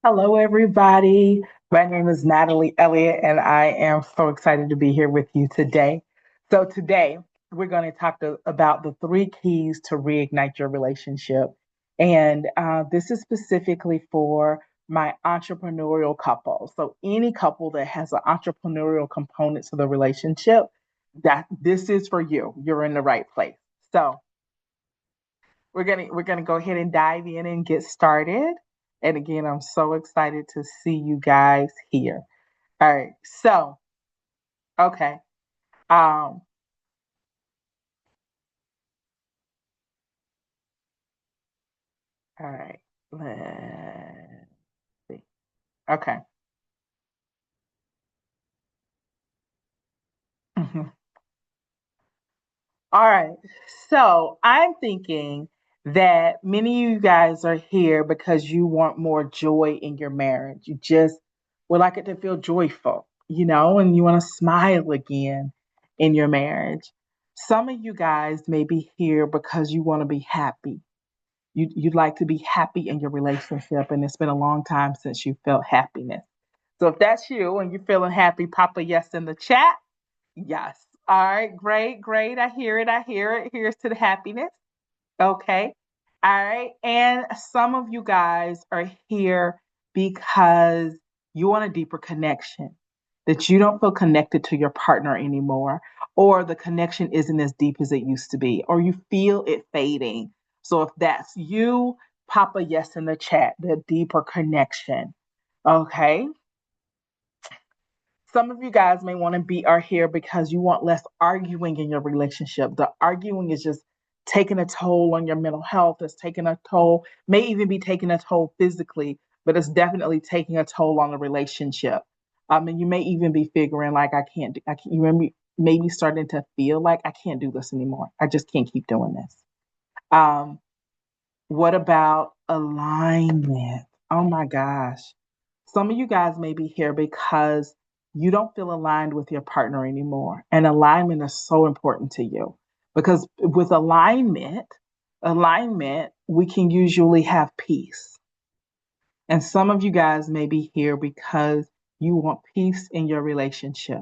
Hello, everybody. My name is Natalie Elliott, and I am so excited to be here with you today. So, today we're going to talk about the three keys to reignite your relationship. And this is specifically for my entrepreneurial couple. So, any couple that has an entrepreneurial component to the relationship, that this is for you. You're in the right place. So, we're gonna go ahead and dive in and get started. And again, I'm so excited to see you guys here. All right. So, okay. Um, all right. Let's see. Okay. Mhm. All right. So I'm thinking that many of you guys are here because you want more joy in your marriage. You just would like it to feel joyful, and you want to smile again in your marriage. Some of you guys may be here because you want to be happy. You'd like to be happy in your relationship, and it's been a long time since you felt happiness. So if that's you and you're feeling happy, pop a yes in the chat. Yes. All right. Great. Great. I hear it. I hear it. Here's to the happiness. Okay. All right. And some of you guys are here because you want a deeper connection, that you don't feel connected to your partner anymore, or the connection isn't as deep as it used to be, or you feel it fading. So if that's you, pop a yes in the chat, the deeper connection. Okay. Some of you guys may want to be are here because you want less arguing in your relationship. The arguing is just taking a toll on your mental health. It's taking a toll, may even be taking a toll physically, but it's definitely taking a toll on the relationship. And you may even be figuring like I can't. You maybe starting to feel like I can't do this anymore. I just can't keep doing this. Um, what about alignment? Oh my gosh. Some of you guys may be here because you don't feel aligned with your partner anymore. And alignment is so important to you because with alignment, we can usually have peace. And some of you guys may be here because you want peace in your relationship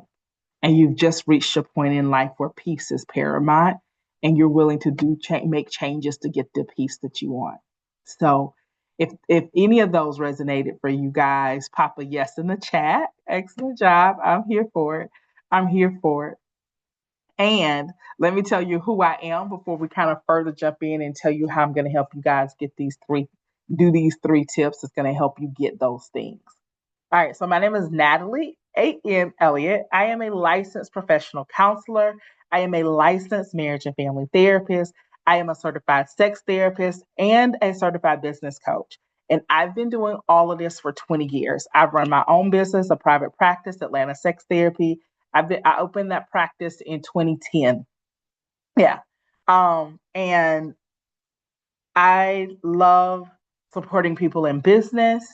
and you've just reached a point in life where peace is paramount and you're willing to make changes to get the peace that you want. So if any of those resonated for you guys, pop a yes in the chat. Excellent job. I'm here for it. I'm here for it. And let me tell you who I am before we kind of further jump in and tell you how I'm going to help you guys do these three tips that's going to help you get those things. All right, so my name is Natalie A.M. Elliott. I am a licensed professional counselor. I am a licensed marriage and family therapist. I am a certified sex therapist and a certified business coach. And I've been doing all of this for 20 years. I've run my own business, a private practice, Atlanta Sex Therapy. I opened that practice in 2010. Yeah. And I love supporting people in business.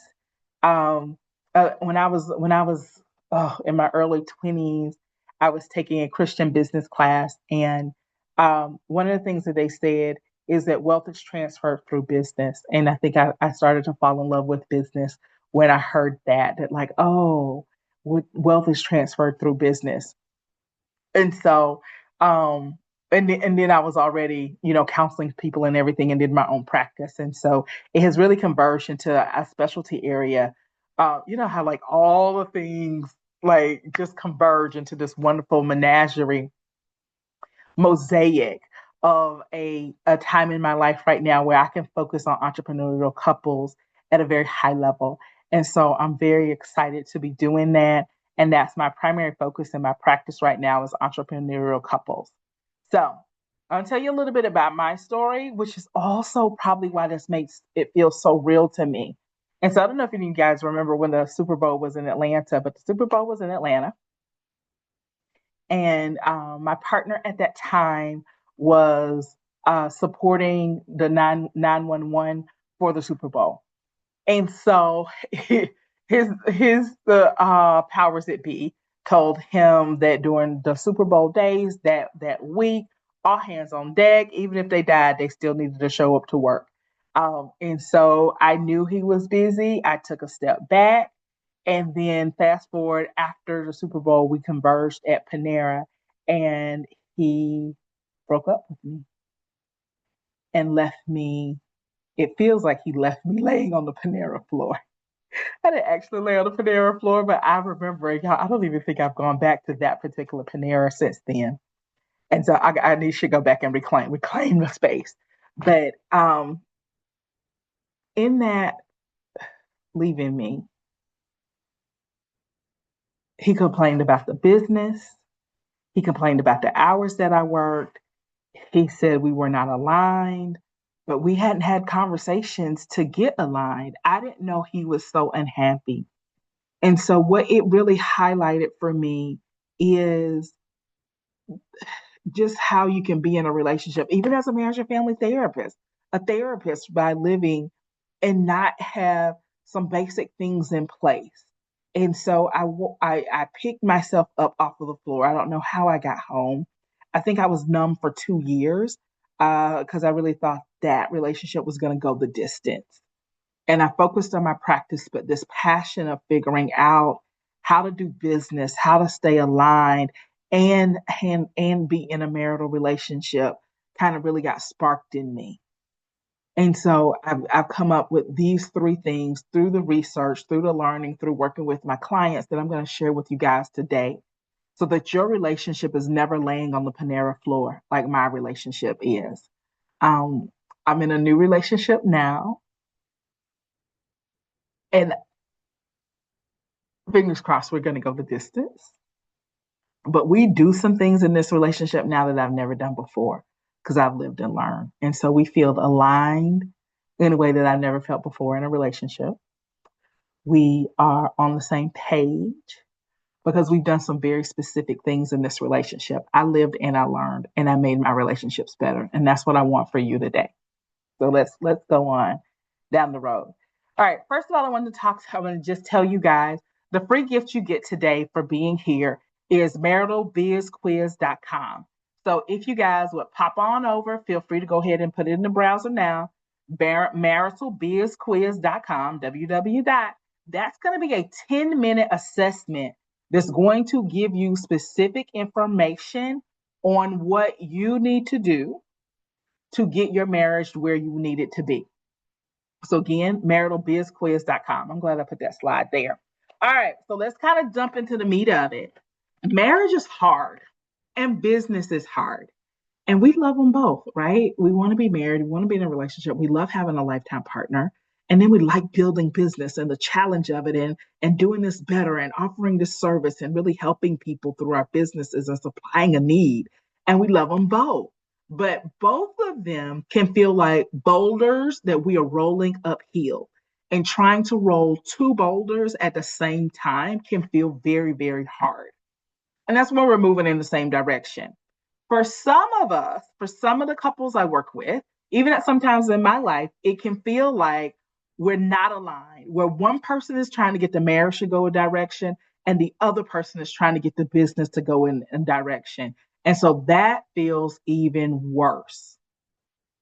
Um, when I was in my early 20s, I was taking a Christian business class, and one of the things that they said is that wealth is transferred through business. And I think I started to fall in love with business when I heard that like, oh, wealth is transferred through business. And so, um, and then I was already, counseling people and everything and did my own practice. And so it has really converged into a specialty area. You know how like all the things like just converge into this wonderful menagerie mosaic of a time in my life right now where I can focus on entrepreneurial couples at a very high level. And so I'm very excited to be doing that. And that's my primary focus in my practice right now is entrepreneurial couples. So I'll tell you a little bit about my story, which is also probably why this makes it feel so real to me. And so I don't know if any of you guys remember when the Super Bowl was in Atlanta, but the Super Bowl was in Atlanta. And my partner at that time was supporting the 911 for the Super Bowl. And so the powers that be told him that during the Super Bowl days that week, all hands on deck, even if they died, they still needed to show up to work. And so I knew he was busy. I took a step back. And then fast forward after the Super Bowl, we converged at Panera and he broke up with me and left me. It feels like he left me laying on the Panera floor. I didn't actually lay on the Panera floor, but I remember, y'all, I don't even think I've gone back to that particular Panera since then. And so I need to go back and reclaim the space. But in that leaving me, he complained about the business. He complained about the hours that I worked. He said we were not aligned, but we hadn't had conversations to get aligned. I didn't know he was so unhappy. And so, what it really highlighted for me is just how you can be in a relationship, even as a marriage and family therapist, a therapist by living and not have some basic things in place. And so I picked myself up off of the floor. I don't know how I got home. I think I was numb for 2 years because I really thought that relationship was going to go the distance. And I focused on my practice, but this passion of figuring out how to do business, how to stay aligned, and be in a marital relationship kind of really got sparked in me. And so I've come up with these three things through the research, through the learning, through working with my clients that I'm going to share with you guys today so that your relationship is never laying on the Panera floor like my relationship is. Um, I'm in a new relationship now, and fingers crossed we're going to go the distance. But we do some things in this relationship now that I've never done before because I've lived and learned. And so we feel aligned in a way that I've never felt before in a relationship. We are on the same page because we've done some very specific things in this relationship. I lived and I learned and I made my relationships better. And that's what I want for you today. So let's go on down the road. All right. First of all, I want to just tell you guys the free gift you get today for being here is maritalbizquiz.com. So if you guys would pop on over, feel free to go ahead and put it in the browser now. Maritalbizquiz.com, www. That's going to be a 10-minute assessment that's going to give you specific information on what you need to do to get your marriage where you need it to be. So again, maritalbizquiz.com. I'm glad I put that slide there. All right, so let's kind of jump into the meat of it. Marriage is hard and business is hard. And we love them both, right? We want to be married. We want to be in a relationship. We love having a lifetime partner. And then we like building business and the challenge of it and doing this better and offering this service and really helping people through our businesses and supplying a need. And we love them both. But both of them can feel like boulders that we are rolling uphill. And trying to roll two boulders at the same time can feel very, very hard. And that's when we're moving in the same direction. For some of us, for some of the couples I work with, even at sometimes in my life, it can feel like we're not aligned, where one person is trying to get the marriage to go a direction and the other person is trying to get the business to go in a direction. And so that feels even worse.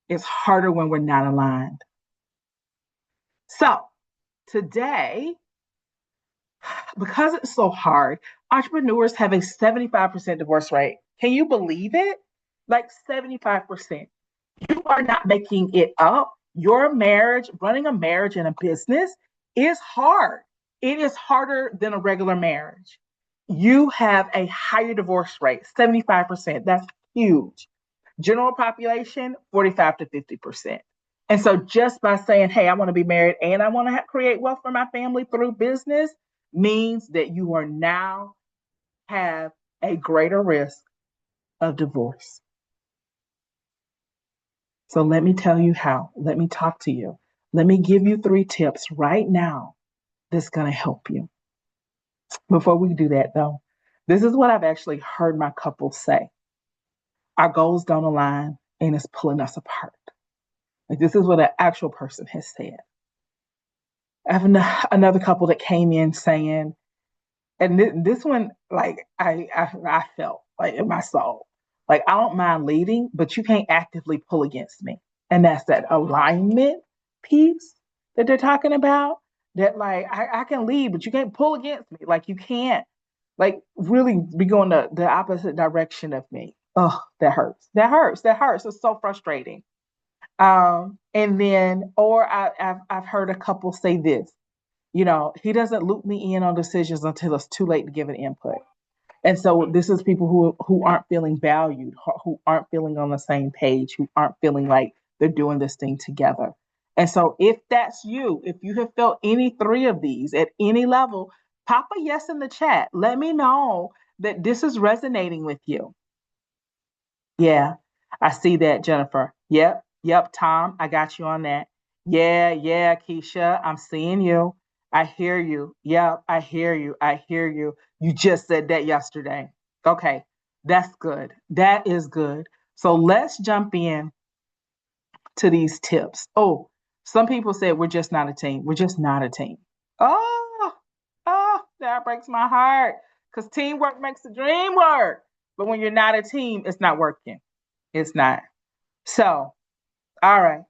It's harder when we're not aligned. So today, because it's so hard, entrepreneurs have a 75% divorce rate. Can you believe it? Like 75%. You are not making it up. Your marriage, running a marriage and a business is hard. It is harder than a regular marriage. You have a higher divorce rate, 75%. That's huge. General population, 45 to 50%. And so just by saying, hey, I want to be married and I want to create wealth for my family through business means that you are now have a greater risk of divorce. So let me tell you how. Let me talk to you. Let me give you 3 tips right now that's going to help you. Before we do that, though, this is what I've actually heard my couples say. Our goals don't align and it's pulling us apart. Like this is what an actual person has said. I have another couple that came in saying, and this one, like I felt like in my soul, like I don't mind leading, but you can't actively pull against me. And that's that alignment peace that they're talking about, that like I can lead, but you can't pull against me. Like you can't like really be going the opposite direction of me. Oh, that hurts. That hurts. That hurts. It's so frustrating. And then, or I've heard a couple say this, he doesn't loop me in on decisions until it's too late to give an input. And so this is people who aren't feeling valued, who aren't feeling on the same page, who aren't feeling like they're doing this thing together. And so if that's you, if you have felt any three of these at any level, pop a yes in the chat. Let me know that this is resonating with you. Yeah, I see that, Jennifer. Yep, yep, Tom, I got you on that. Yeah, yeah, Keisha, I'm seeing you. I hear you. Yep, I hear you. I hear you. You just said that yesterday. Okay, that's good. That is good. So let's jump in to these tips. Oh, some people said we're just not a team. We're just not a team. Oh, oh, that breaks my heart because teamwork makes the dream work. But when you're not a team, it's not working. It's not. So, all right.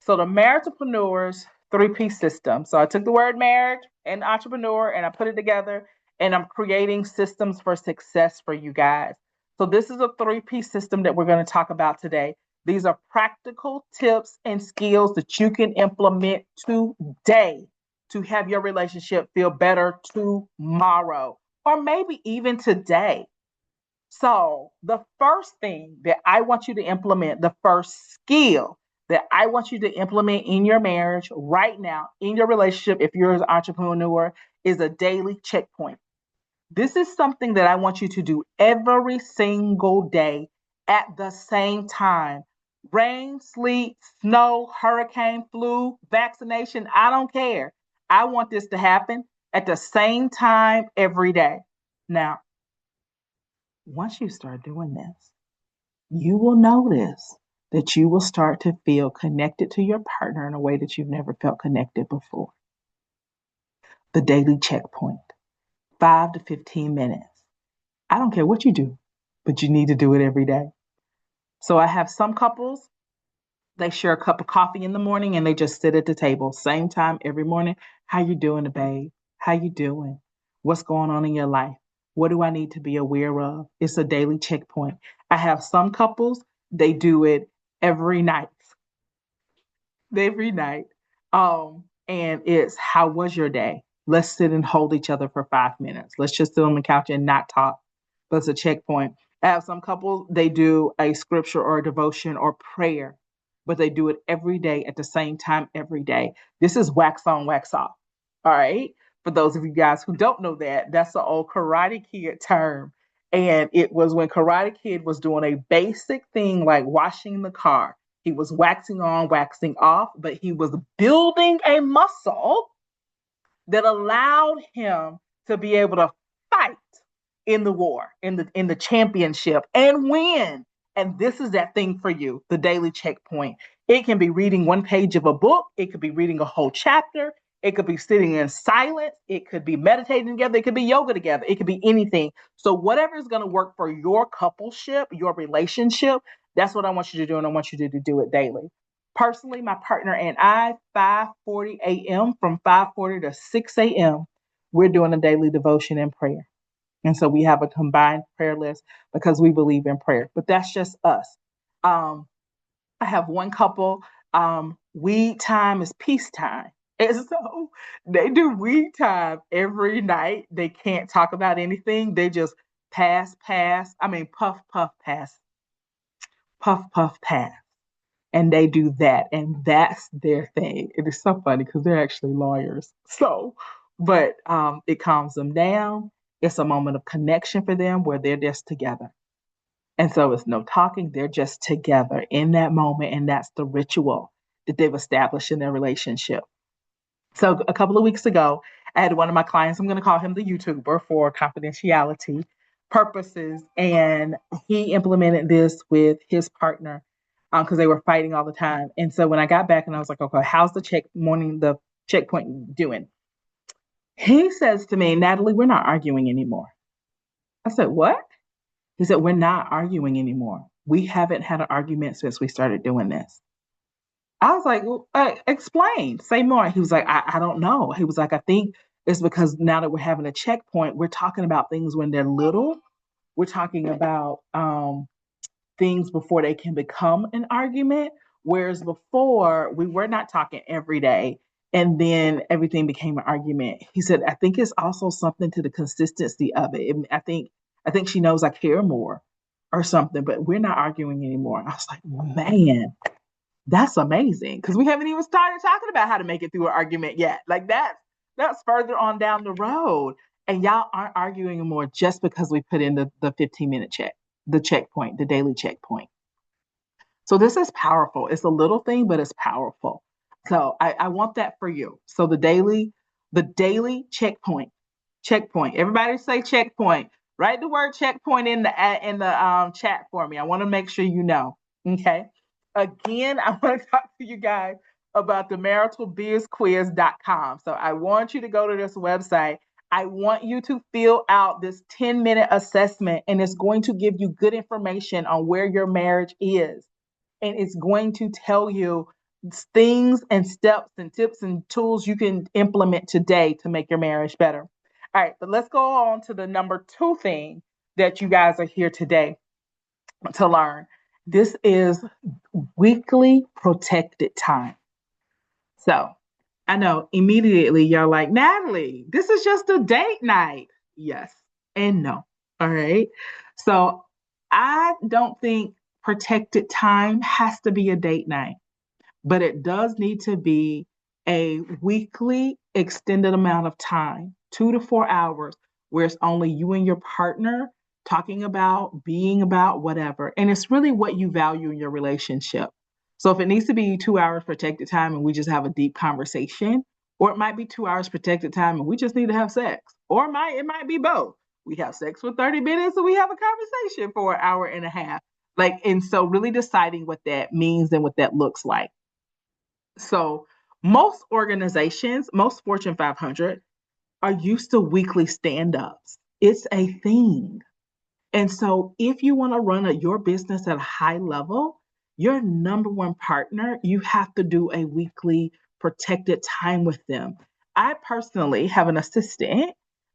So the Maritalpreneur's 3P system. So I took the word marriage and entrepreneur and I put it together and I'm creating systems for success for you guys. So this is a 3P system that we're going to talk about today. These are practical tips and skills that you can implement today to have your relationship feel better tomorrow or maybe even today. So, the first thing that I want you to implement, the first skill that I want you to implement in your marriage right now, in your relationship, if you're an entrepreneur, is a daily checkpoint. This is something that I want you to do every single day at the same time. Rain, sleet, snow, hurricane, flu, vaccination, I don't care. I want this to happen at the same time every day. Now, once you start doing this, you will notice that you will start to feel connected to your partner in a way that you've never felt connected before. The daily checkpoint, 5 to 15 minutes. I don't care what you do, but you need to do it every day. So I have some couples, they share a cup of coffee in the morning and they just sit at the table, same time every morning. How you doing, babe? How you doing? What's going on in your life? What do I need to be aware of? It's a daily checkpoint. I have some couples, they do it every night. Every night. And it's how was your day? Let's sit and hold each other for 5 minutes. Let's just sit on the couch and not talk. But it's a checkpoint. I have some couples, they do a scripture or a devotion or prayer, but they do it every day at the same time every day. This is wax on, wax off. All right. For those of you guys who don't know that, that's the old Karate Kid term. And it was when Karate Kid was doing a basic thing like washing the car. He was waxing on, waxing off, but he was building a muscle that allowed him to be able to fight in the war, in the championship and win. And this is that thing for you, the daily checkpoint. It can be reading one page of a book, it could be reading a whole chapter, it could be sitting in silence, it could be meditating together, it could be yoga together, it could be anything. So whatever is going to work for your coupleship, your relationship, that's what I want you to do, and I want you to do it daily. Personally, my partner and I, 5:40 a.m. from 5:40 to 6 a.m., we're doing a daily devotion and prayer. And so we have a combined prayer list because we believe in prayer. But that's just us. Um, I have one couple, weed time is peace time. And so they do weed time every night. They can't talk about anything. They just puff, puff, pass, puff, puff, pass. And they do that. And that's their thing. It is so funny because they're actually lawyers. So, but it calms them down. It's a moment of connection for them where they're just together. And so it's no talking, they're just together in that moment. And that's the ritual that they've established in their relationship. So a couple of weeks ago, I had one of my clients, I'm going to call him the YouTuber for confidentiality purposes. And he implemented this with his partner because they were fighting all the time. And so when I got back and I was like, okay, how's the checkpoint doing? He says to me, Natalie, we're not arguing anymore. I said, what? He said, we're not arguing anymore. We haven't had an argument since we started doing this. I was like, well, explain, say more. He was like, I don't know. He was like, I think it's because now that we're having a checkpoint, we're talking about things when they're little. We're talking about things before they can become an argument. Whereas before, we were not talking every day. And then everything became an argument. He said, I think it's also something to the consistency of it. I think she knows I care more or something, but we're not arguing anymore. I was like, man, that's amazing. Because we haven't even started talking about how to make it through an argument yet. Like that's further on down the road. And y'all aren't arguing anymore just because we put in the 15-minute check, the checkpoint, the daily checkpoint. So this is powerful. It's a little thing, but it's powerful. So I want that for you. So the daily checkpoint, checkpoint. Everybody say checkpoint. Write the word checkpoint in the chat for me. I want to make sure you know. Okay. Again, I want to talk to you guys about the maritalbizquiz.com. So I want you to go to this website. I want you to fill out this 10-minute assessment, and it's going to give you good information on where your marriage is, and it's going to tell you things and steps and tips and tools you can implement today to make your marriage better. All right, but let's go on to the number 2 thing that you guys are here today to learn. This is weekly protected time. So I know immediately you're like, Natalie, this is just a date night. Yes and no. All right. So I don't think protected time has to be a date night, but it does need to be a weekly extended amount of time, 2 to 4 hours, where it's only you and your partner talking about, being about, whatever. And it's really what you value in your relationship. So if it needs to be 2 hours protected time and we just have a deep conversation, or it might be 2 hours protected time and we just need to have sex, or it might be both. We have sex for 30 minutes and we have a conversation for an hour and a half. Like, and so really deciding what that means and what that looks like. So most organizations, most Fortune 500 are used to weekly stand-ups. It's a thing. And so if you want to run your business at a high level, your number one partner, you have to do a weekly protected time with them. I personally have an assistant,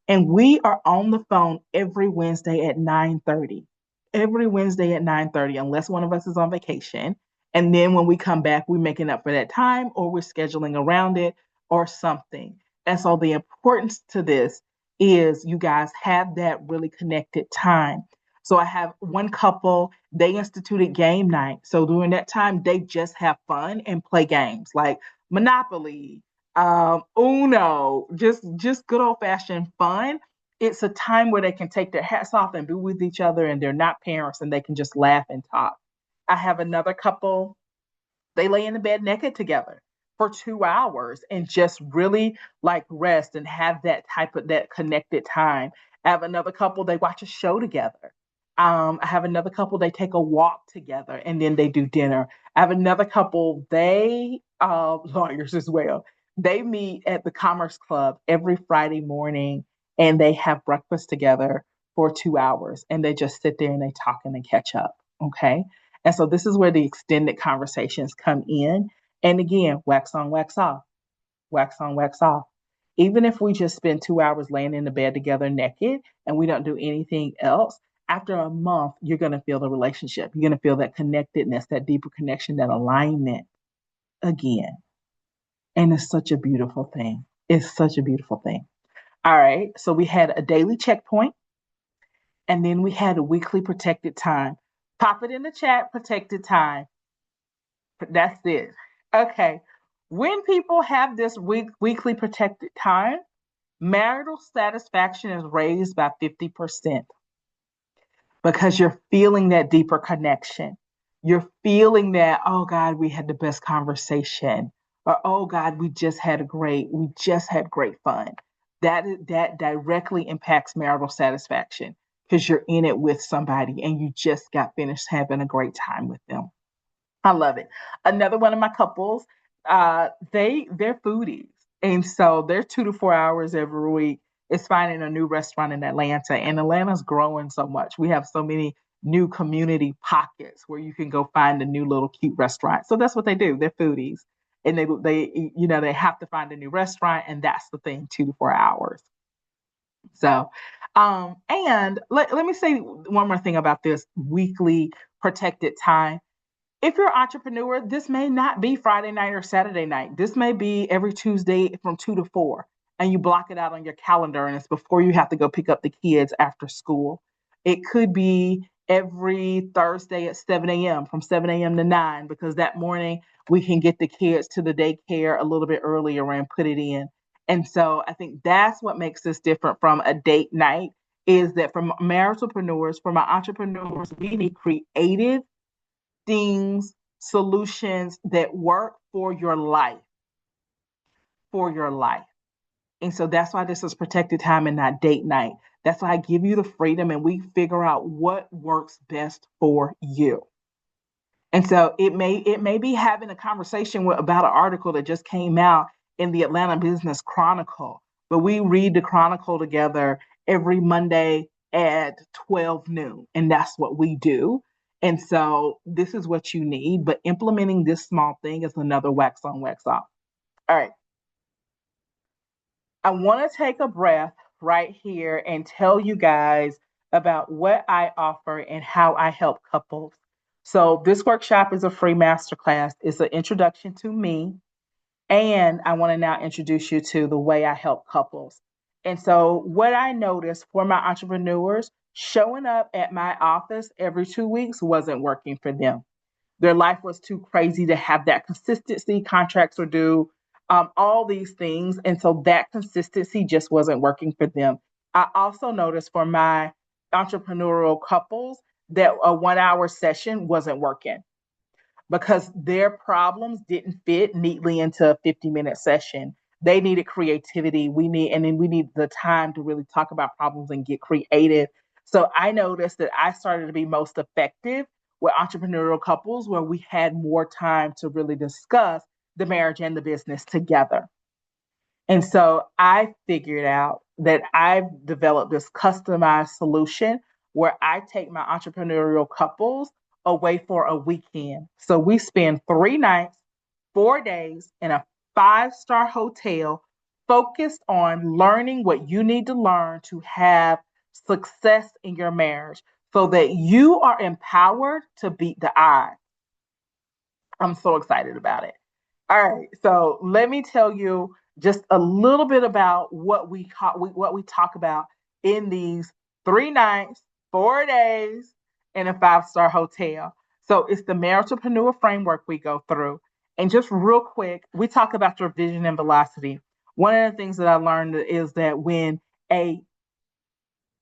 and we are on the phone every Wednesday at 9:30. Every Wednesday at 9:30, unless one of us is on vacation. And then when we come back, we're making up for that time, or we're scheduling around it or something. And so the importance to this is you guys have that really connected time. So I have one couple, they instituted game night. So during that time, they just have fun and play games like Monopoly, Uno, just good old fashioned fun. It's a time where they can take their hats off and be with each other, and they're not parents, and they can just laugh and talk. I have another couple, they lay in the bed naked together for 2 hours and just really like rest and have that type of that connected time. I have another couple, they watch a show together. I have another couple, they take a walk together and then they do dinner. I have another couple, they lawyers as well. They meet at the Commerce Club every Friday morning and they have breakfast together for 2 hours and they just sit there and they talk and they catch up. Okay. And so this is where the extended conversations come in. And again, wax on, wax off, wax on, wax off. Even if we just spend 2 hours laying in the bed together naked and we don't do anything else, after a month, you're going to feel the relationship. You're going to feel that connectedness, that deeper connection, that alignment again. And it's such a beautiful thing. It's such a beautiful thing. All right. So we had a daily checkpoint and then we had a weekly protected time. Pop it in the chat, protected time. That's it. Okay. When people have this weekly protected time, marital satisfaction is raised by 50% because you're feeling that deeper connection. You're feeling that, oh God, we had the best conversation. Or oh God, we just had great fun. That directly impacts marital satisfaction because you're in it with somebody and you just got finished having a great time with them. I love it. Another one of my couples, they're foodies, and so they're 2 to 4 hours every week is finding a new restaurant in Atlanta, and Atlanta's growing so much. We have so many new community pockets where you can go find a new little cute restaurant. So that's what they do. They're foodies. And they have to find a new restaurant, and that's the thing, 2 to 4 hours. So, and let me say one more thing about this weekly protected time. If you're an entrepreneur, this may not be Friday night or Saturday night. This may be every Tuesday from 2 to 4, and you block it out on your calendar, and it's before you have to go pick up the kids after school. It could be every Thursday at 7 a.m., from 7 a.m. to 9, because that morning we can get the kids to the daycare a little bit earlier and put it in. And so I think that's what makes this different from a date night, is that from maritalpreneurs, from our entrepreneurs, we need creative things, solutions that work for your life, for your life. And so that's why this is protected time and not date night. That's why I give you the freedom and we figure out what works best for you. And so it may be having a conversation about an article that just came out in the Atlanta Business Chronicle, but we read the Chronicle together every Monday at 12 noon, and that's what we do. And so this is what you need, but implementing this small thing is another wax on, wax off. All right. I want to take a breath right here and tell you guys about what I offer and how I help couples. So this workshop is a free masterclass. It's an introduction to me. And I want to now introduce you to the way I help couples. And so what I noticed for my entrepreneurs, showing up at my office every 2 weeks wasn't working for them. Their life was too crazy to have that consistency. Contracts are due, all these things. And so that consistency just wasn't working for them. I also noticed for my entrepreneurial couples that a 1 hour session wasn't working because their problems didn't fit neatly into a 50-minute session. They needed creativity. And then we need the time to really talk about problems and get creative. So I noticed that I started to be most effective with entrepreneurial couples where we had more time to really discuss the marriage and the business together. And so I figured out that I've developed this customized solution where I take my entrepreneurial couples away for a weekend. So we spend 3 nights, 4 days in a 5-star hotel focused on learning what you need to learn to have success in your marriage so that you are empowered to beat the odds. I'm so excited about it. All right, so let me tell you just a little bit about what we talk about in these 3 nights, 4 days in a 5-star hotel. So it's the Maritalpreneur framework we go through. And just real quick, we talk about your vision and velocity. One of the things that I learned is that when a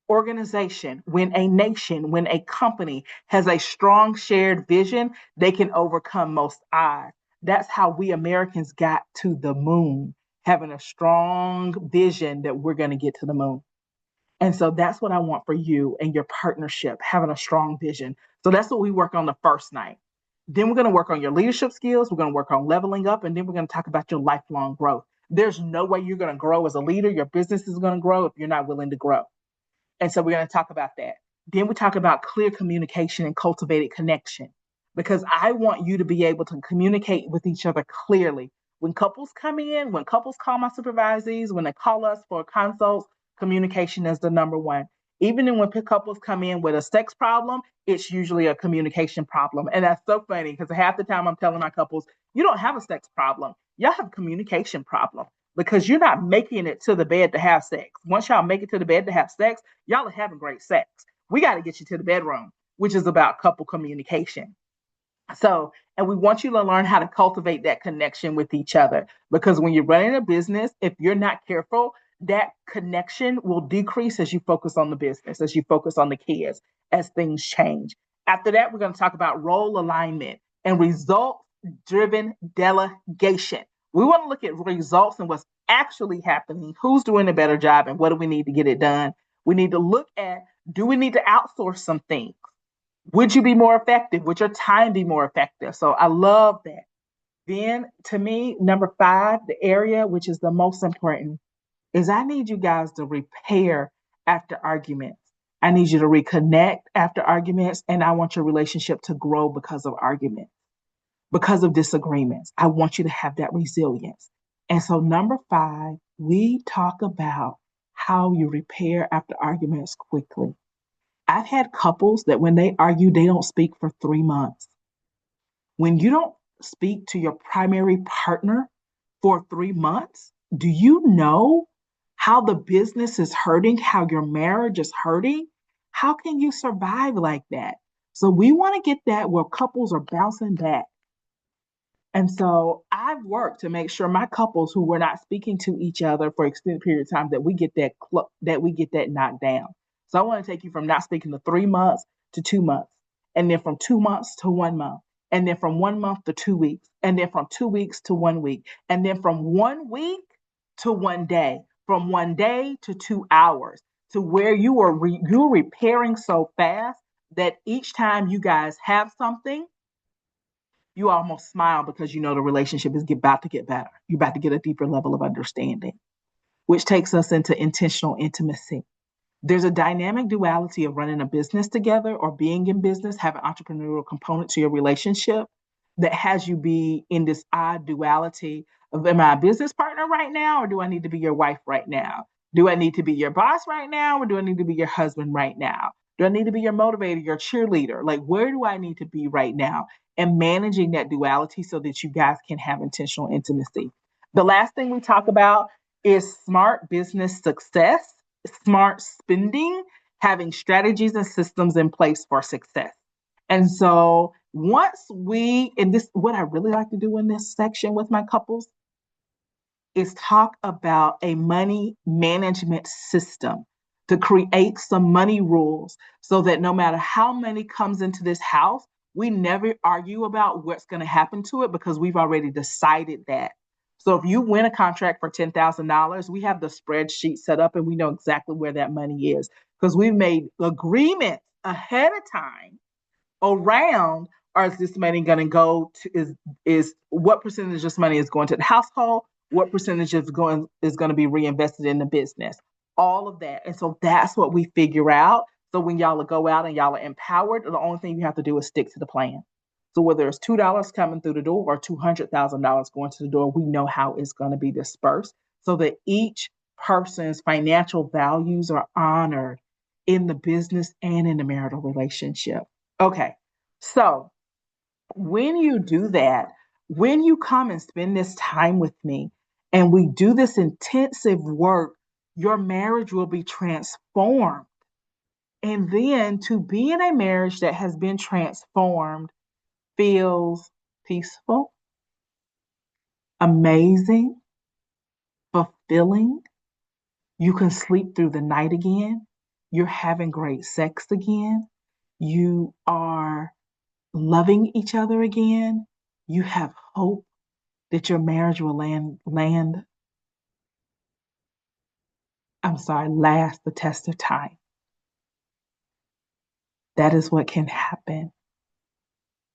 organization, when a nation, when a company has a strong shared vision, they can overcome most odds. That's how we Americans got to the moon, having a strong vision that we're going to get to the moon. And so that's what I want for you and your partnership, having a strong vision. So that's what we work on the first night. Then we're going to work on your leadership skills. We're going to work on leveling up. And then we're going to talk about your lifelong growth. There's no way you're going to grow as a leader. Your business is going to grow if you're not willing to grow. And so we're going to talk about that. Then we talk about clear communication and cultivated connection, because I want you to be able to communicate with each other clearly. When couples come in, when couples call my supervisees, when they call us for consults, communication is the number one. Even when couples come in with a sex problem, it's usually a communication problem. And that's so funny because half the time I'm telling my couples, you don't have a sex problem. Y'all have a communication problem because you're not making it to the bed to have sex. Once y'all make it to the bed to have sex, y'all are having great sex. We got to get you to the bedroom, which is about couple communication. So, and we want you to learn how to cultivate that connection with each other, because when you're running a business, if you're not careful, that connection will decrease as you focus on the business, as you focus on the kids, as things change. After that, we're going to talk about role alignment and results driven delegation. We want to look at results and what's actually happening, who's doing a better job, and what do we need to get it done. We need to look at, do we need to outsource some things? Would you be more effective? Would your time be more effective? So I love that. Then to me, number 5, the area which is the most important is I need you guys to repair after arguments. I need you to reconnect after arguments, and I want your relationship to grow because of arguments, because of disagreements. I want you to have that resilience. And so, number 5, we talk about how you repair after arguments quickly. I've had couples that when they argue, they don't speak for 3 months. When you don't speak to your primary partner for 3 months, do you know how the business is hurting, how your marriage is hurting? How can you survive like that? So we want to get that where couples are bouncing back. And so I've worked to make sure my couples who were not speaking to each other for extended period of time that we get that knocked down. So I want to take you from not speaking to 3 months to 2 months, and then from 2 months to 1 month, and then from 1 month to 2 weeks, and then from 2 weeks to 1 week, and then from 1 week to 1 day, from 1 day to 2 hours, to where you're repairing so fast that each time you guys have something, you almost smile because you know the relationship is about to get better. You're about to get a deeper level of understanding, which takes us into intentional intimacy. There's a dynamic duality of running a business together or being in business, have an entrepreneurial component to your relationship that has you be in this odd duality of, am I a business partner right now, or do I need to be your wife right now? Do I need to be your boss right now, or do I need to be your husband right now? Do I need to be your motivator, your cheerleader? Like, where do I need to be right now? And managing that duality so that you guys can have intentional intimacy. The last thing we talk about is smart business success, smart spending, having strategies and systems in place for success. And so and this, what I really like to do in this section with my couples is talk about a money management system to create some money rules so that no matter how money comes into this house, we never argue about what's going to happen to it because we've already decided that. So if you win a contract for $10,000, we have the spreadsheet set up and we know exactly where that money is because we've made agreements ahead of time around, or is this money going to go to, is what percentage of this money is going to the household, what percentage is going to be reinvested in the business, all of that. And so that's what we figure out. So when y'all go out and y'all are empowered, the only thing you have to do is stick to the plan. So whether it's $2 coming through the door or $200,000 going to the door, we know how it's going to be dispersed so that each person's financial values are honored in the business and in the marital relationship. Okay, so when you do that, when you come and spend this time with me and we do this intensive work, your marriage will be transformed. And then to be in a marriage that has been transformed feels peaceful, amazing, fulfilling. You can sleep through the night again. You're having great sex again. You are loving each other again. You have hope that your marriage will last the test of time. That is what can happen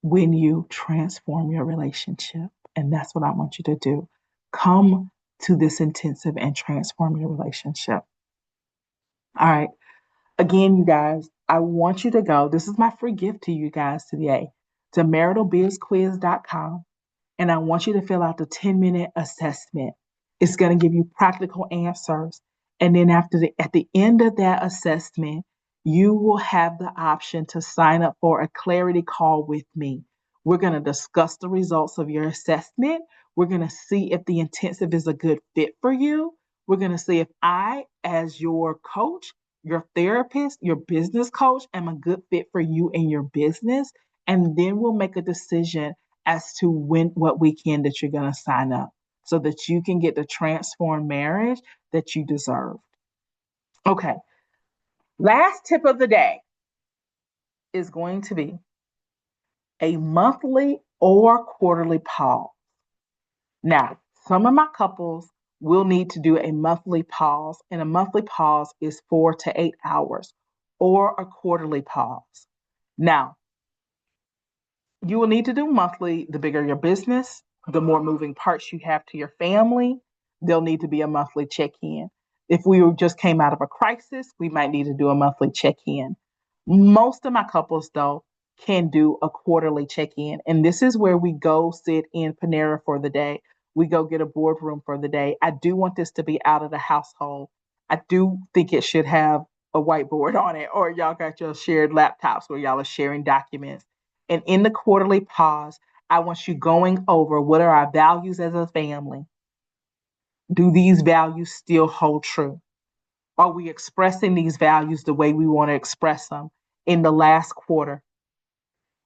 when you transform your relationship. And that's what I want you to do. Come to this intensive and transform your relationship. All right. Again, you guys, I want you to go. This is my free gift to you guys today, to maritalbizquiz.com. And I want you to fill out the 10-minute assessment. It's going to give you practical answers. And then at the end of that assessment, you will have the option to sign up for a clarity call with me. We're going to discuss the results of your assessment. We're going to see if the intensive is a good fit for you. We're going to see if I, as your coach, your therapist, your business coach, am a good fit for you and your business. And then we'll make a decision as to what weekend that you're going to sign up so that you can get the transformed marriage that you deserve. Okay. Last tip of the day is going to be a monthly or quarterly pause. Now, some of my couples will need to do a monthly pause, and a monthly pause is 4 to 8 hours, or a quarterly pause. Now, you will need to do monthly. The bigger your business, the more moving parts you have to your family, there'll need to be a monthly check-in. If we just came out of a crisis, we might need to do a monthly check-in. Most of my couples, though, can do a quarterly check-in. And this is where we go sit in Panera for the day. We go get a boardroom for the day. I do want this to be out of the household. I do think it should have a whiteboard on it, or y'all got your shared laptops where y'all are sharing documents. And in the quarterly pause, I want you going over what are our values as a family. Do these values still hold true? Are we expressing these values the way we want to express them in the last quarter?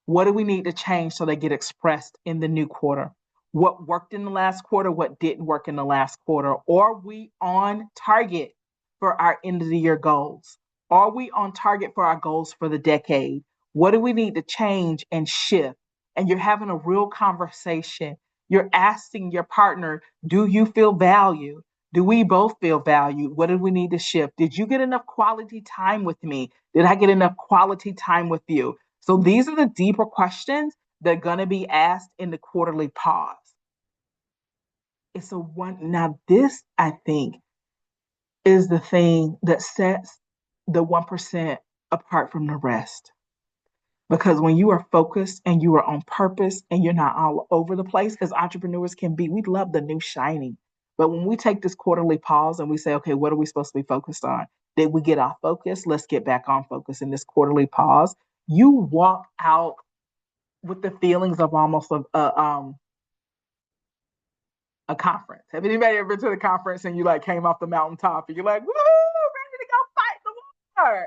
What do we need to change so they get expressed in the new quarter? What worked in the last quarter? What didn't work in the last quarter? Are we on target for our end of the year goals? Are we on target for our goals for the decade? What do we need to change and shift? And you're having a real conversation. You're asking your partner, do you feel valued? Do we both feel valued? What do we need to shift? Did you get enough quality time with me? Did I get enough quality time with you? So these are the deeper questions that are going to be asked in the quarterly pause. It's a one. Now, this, I think, is the thing that sets the 1% apart from the rest. Because when you are focused and you are on purpose and you're not all over the place, as entrepreneurs can be, we love the new shiny. But when we take this quarterly pause and we say, okay, what are we supposed to be focused on? Did we get off focus? Let's get back on focus in this quarterly pause. You walk out with the feelings of almost a conference. Have anybody ever been to the conference and you like came off the mountaintop and you're like, woo, ready to go fight the war?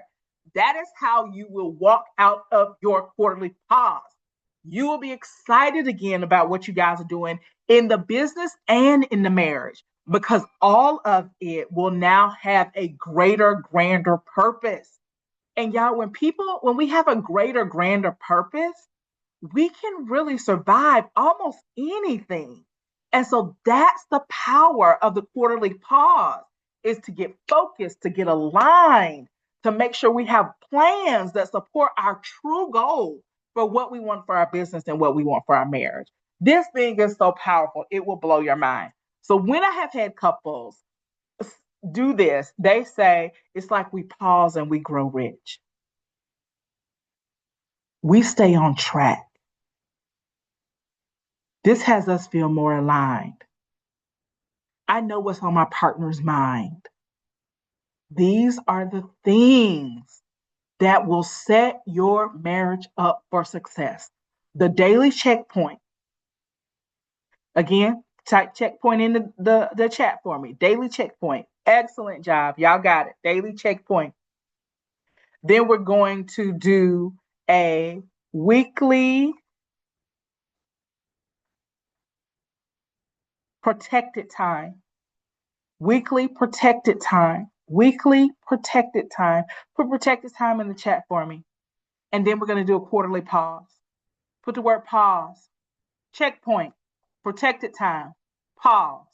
That is how you will walk out of your quarterly pause. You will be excited again about what you guys are doing in the business and in the marriage, because all of it will now have a greater, grander purpose. And y'all, when we have a greater, grander purpose, we can really survive almost anything. And so that's the power of the quarterly pause, is to get focused, to get aligned, to make sure we have plans that support our true goal for what we want for our business and what we want for our marriage. This thing is so powerful, it will blow your mind. So when I have had couples do this, they say it's like we pause and we grow rich. We stay on track. This has us feel more aligned. I know what's on my partner's mind. These are the things that will set your marriage up for success. The daily checkpoint. Again, type checkpoint in the chat for me. Daily checkpoint. Excellent job. Y'all got it. Daily checkpoint. Then we're going to do a weekly protected time. Weekly protected time. Weekly protected time. Put protected time in the chat for me. And then we're going to do a quarterly pause. Put the word pause. Checkpoint. Protected time. Pause.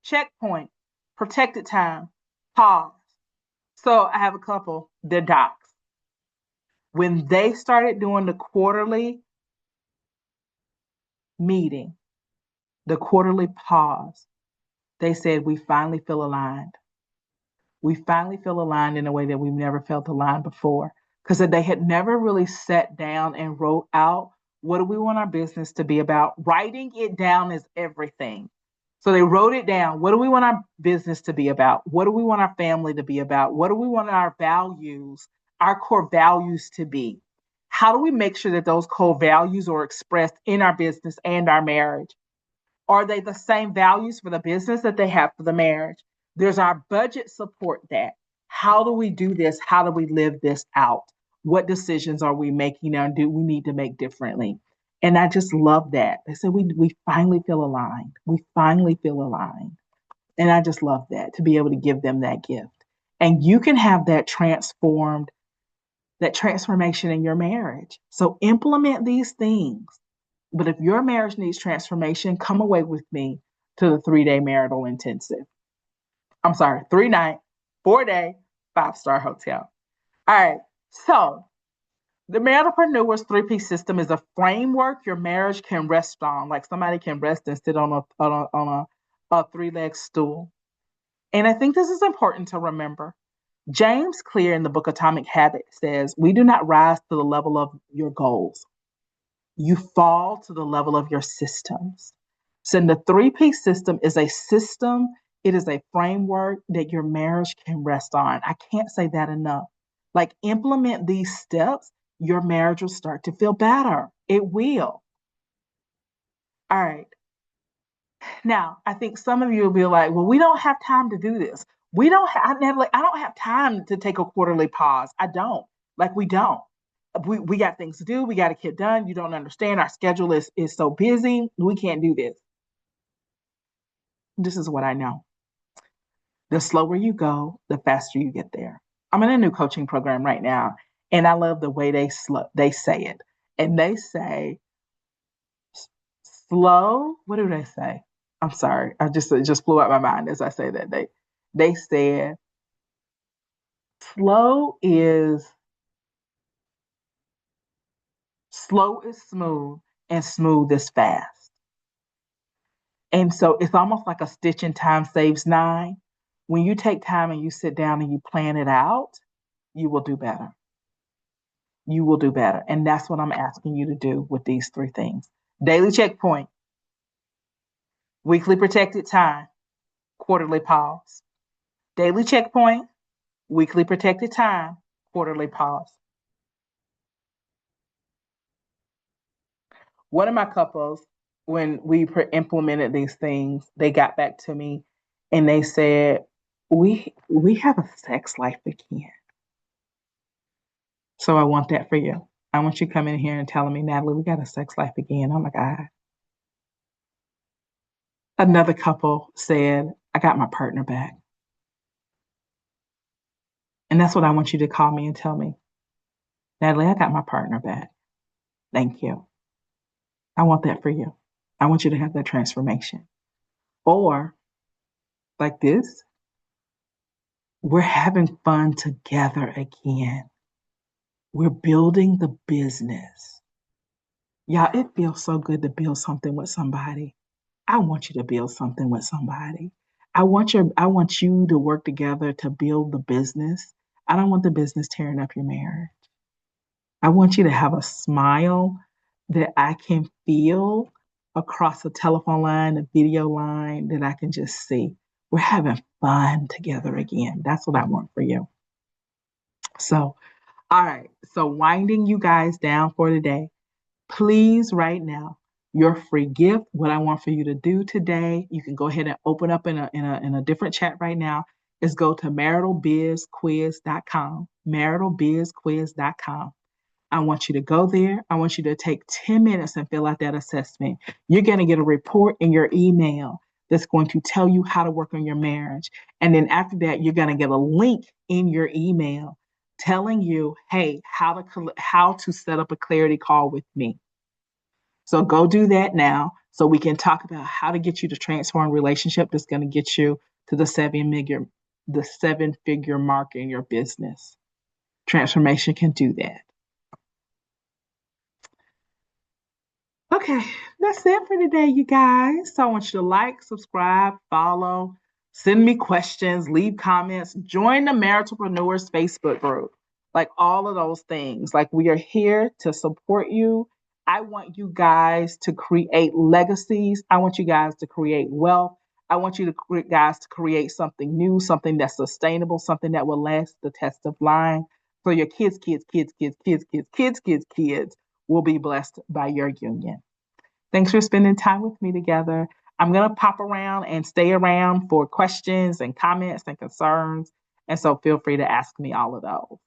Checkpoint. Protected time. Pause. So I have a couple, they're docs. When they started doing the quarterly meeting, the quarterly pause, they said, we finally feel aligned. We finally feel aligned in a way that we've never felt aligned before, because they had never really sat down and wrote out, what do we want our business to be about? Writing it down is everything. So they wrote it down. What do we want our business to be about? What do we want our family to be about? What do we want our values, our core values to be? How do we make sure that those core values are expressed in our business and our marriage? Are they the same values for the business that they have for the marriage? There's our budget support that. How do we do this? How do we live this out? What decisions are we making now? Do we need to make differently? And I just love that. They said we finally feel aligned. We finally feel aligned. And I just love that, to be able to give them that gift. And you can have that transformation in your marriage. So implement these things. But if your marriage needs transformation, come away with me to the 3-day marital intensive. I'm sorry, 3-night, 4-day, 5-star hotel. All right. So the Maritalpreneur's 3-piece system is a framework your marriage can rest on, like somebody can rest and sit on a 3-leg stool. And I think this is important to remember. James Clear in the book Atomic Habits says, we do not rise to the level of your goals. You fall to the level of your systems. So the 3P system is a system, it is a framework that your marriage can rest on. I can't say that enough. Like, implement these steps, your marriage will start to feel better. It will. All right. Now, I think some of you will be like, well, we don't have time to do this. We don't have, Natalie, I don't have time to take a quarterly pause. I don't. Like, we don't. We got things to do. We got to get done. You don't understand. Our schedule is so busy. We can't do this. This is what I know. The slower you go, the faster you get there. I'm in a new coaching program right now, and I love the way they say it. And they say, slow. What do they say? I'm sorry. It just blew out my mind as I say that. They said slow is smooth and smooth is fast. And so it's almost like a stitch in time saves nine. When you take time and you sit down and you plan it out, you will do better. You will do better. And that's what I'm asking you to do with these three things. Daily checkpoint, weekly protected time, quarterly pause. Daily checkpoint, weekly protected time, quarterly pause. One of my couples, when we implemented these things, they got back to me and they said, we have a sex life again. So I want that for you. I want you coming in here and telling me, Natalie, we got a sex life again. Oh my God. Another couple said, I got my partner back. And that's what I want you to call me and tell me. Natalie, I got my partner back. Thank you. I want that for you. I want you to have that transformation. Or like this, we're having fun together again. We're building the business. Y'all, it feels so good to build something with somebody. I want you to build something with somebody. I want you to work together to build the business. I don't want the business tearing up your marriage. I want you to have a smile that I can feel across a telephone line, a video line that I can just see. We're having fun together again. That's what I want for you. So, all right. So, winding you guys down for today, please, right now, your free gift. What I want for you to do today, you can go ahead and open up in a different chat right now, is go to maritalbizquiz.com, maritalbizquiz.com. I want you to go there. I want you to take 10 minutes and fill out that assessment. You're going to get a report in your email that's going to tell you how to work on your marriage. And then after that, you're going to get a link in your email telling you, hey, how to set up a clarity call with me. So go do that now so we can talk about how to get you to transform relationship that's going to get you to the 7-figure mark in your business. Transformation can do that. Okay, that's it for today, you guys. So I want you to like, subscribe, follow, send me questions, leave comments, join the Maritalpreneurs Facebook group, like all of those things. Like, we are here to support you. I want you guys to create legacies. I want you guys to create wealth. I want you guys to create something new, something that's sustainable, something that will last the test of time. So your kids will be blessed by your union. Thanks for spending time with me together. I'm going to pop around and stay around for questions and comments and concerns. And so feel free to ask me all of those.